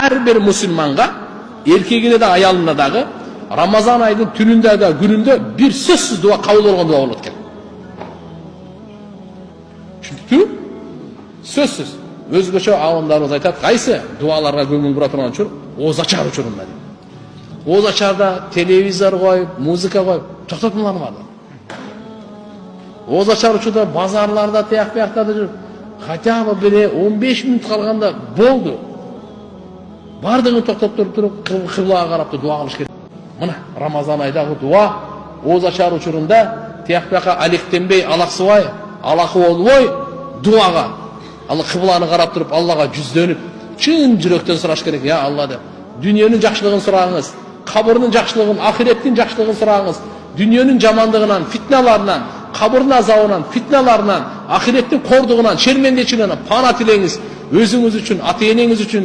Her bir Müslümanға, erkegine de ayalına dağı, Ramazan ayının tününde de gününde bir sözsüz dua kabul olgan dua olur eкен. Çünkü sözsüz. Özgöçe ağımlarımız aytат, qaysı dualarga көңүл бура турган учур оз ачар учурунда дейт. Оз ачарда телевизор коюп, музыка коюп, токтотулганмады. Оз ачар учурда базарларда, тияк-бияктарда жүрүп, хотя бы бире 15 мүнөт калганда болду. Бардыгын токтоп туруп, кыблага карап дуа кылыш керек. Мына Рамазан айдагы дуа оз ачар учурунда тияк-биякка алектенбей, алаксыбай, алакы болбой дуага Allah kıblağını qarap durup Allah'a cüzlönüp çın жүрөктөн сураш керек. Ya Allah de. Dünyanın жақшылығын сұраңыз, kabırının жақшылығын, ahiretin жақшылығын сұраңыз. Dünyanın jamandığından, fitnalarından, kabırın azabından, fitnalarından, ahiretin korduğundan, şermendечилигинен пана tileyiniz. Özünüz üçün, ata-enеңiz üçün